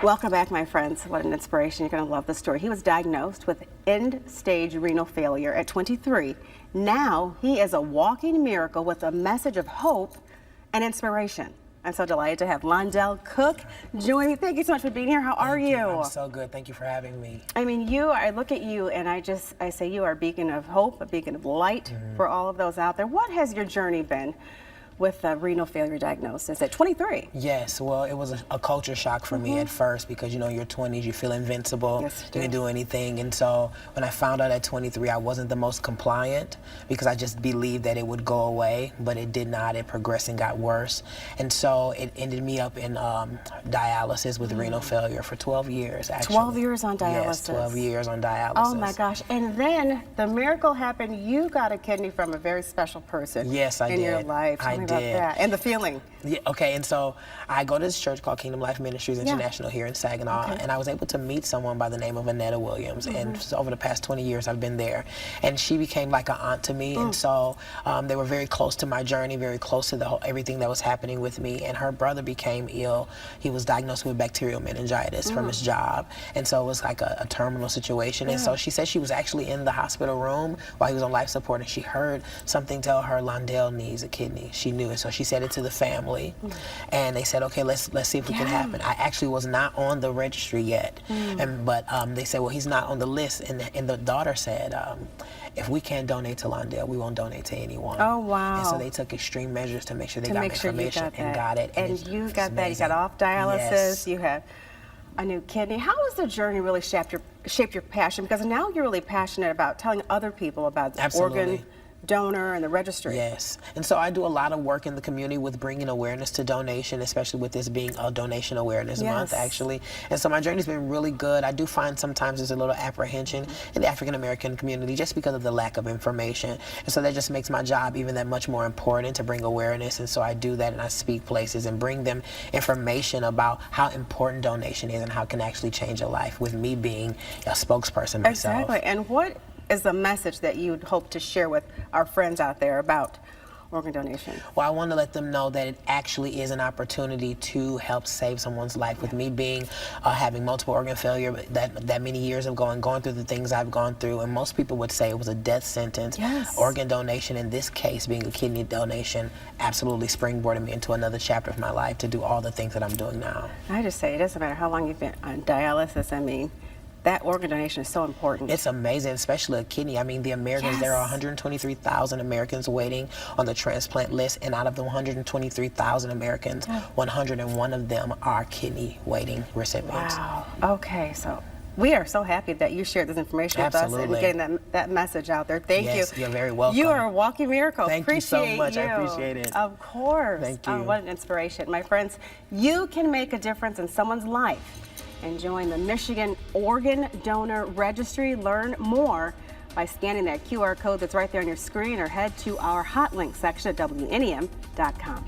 Welcome back, my friends. What an inspiration. You're going to love the story. He was diagnosed with end-stage renal failure at 23. Now he is a walking miracle with a message of hope and inspiration. I'm so delighted to have Londell Cook join me. Thank you so much for being here. How are you? I'm so good. Thank you for having me. I mean, I look at you and I say you are a beacon of hope, a beacon of light for all of those out there. What has your journey been with a renal failure diagnosis at 23? Yes, well, it was a culture shock for me at first because, you know, in your 20s, you feel invincible. Yes, you can do anything. And so when I found out at 23, I wasn't the most compliant because I just believed that it would go away, but it did not. It progressed and got worse. And so it ended me up in dialysis with renal failure for 12 years, actually. 12 years on dialysis? Yes, 12 years on dialysis. Oh my gosh. And then the miracle happened. You got a kidney from a very special person. Yes, I did. In your life. I did. That. And the feeling. Yeah, okay, and so I go to this church called Kingdom Life Ministries International here in Saginaw, and I was able to meet someone by the name of Annetta Williams, and so over the past 20 years I've been there, and she became like an aunt to me, and so they were very close to my journey, very close to everything that was happening with me, and her brother became ill. He was diagnosed with bacterial meningitis from his job, and so it was like a terminal situation, and so she said she was actually in the hospital room while he was on life support, and she heard something tell her Londell needs a kidney. She knew it, so she said it to the family, and they said, okay, let's see if it can happen. I actually was not on the registry yet, but they said, well, he's not on the list, and the daughter said, if we can't donate to Londell, we won't donate to anyone. Oh, wow. And so they took extreme measures to make sure they got information and got it. And you got that. You got off dialysis. Yes. You had a new kidney. How has the journey really shaped your passion? Because now you're really passionate about telling other people about the organ donor and the registry. Yes, and so I do a lot of work in the community with bringing awareness to donation, especially with this being a donation awareness month, actually. And so my journey's been really good. I do find sometimes there's a little apprehension in the African American community just because of the lack of information. And so that just makes my job even that much more important to bring awareness. And so I do that, and I speak places and bring them information about how important donation is and how it can actually change a life, with me being a spokesperson myself. Exactly. And what is the message that you'd hope to share with our friends out there about organ donation? Well, I want to let them know that it actually is an opportunity to help save someone's life. With me being having multiple organ failure that many years ago and going through the things I've gone through, and most people would say it was a death sentence. Organ donation, in this case being a kidney donation, absolutely springboarded me into another chapter of my life to do all the things that I'm doing now. I just say it doesn't matter how long you've been on dialysis. I mean, that organ donation is so important. It's amazing, especially a kidney. I mean, the Americans, there are 123,000 Americans waiting on the transplant list, and out of the 123,000 Americans, 101 of them are kidney waiting recipients. Wow. Okay, so we are so happy that you shared this information with us and getting that message out there. Thank you. You're very welcome. You are a walking miracle. Thank you so much. I appreciate it. Of course. Thank you. Oh, what an inspiration. My friends, you can make a difference in someone's life and join the Michigan Organ Donor Registry. Learn more by scanning that QR code that's right there on your screen, or head to our hot link section at WNEM.com.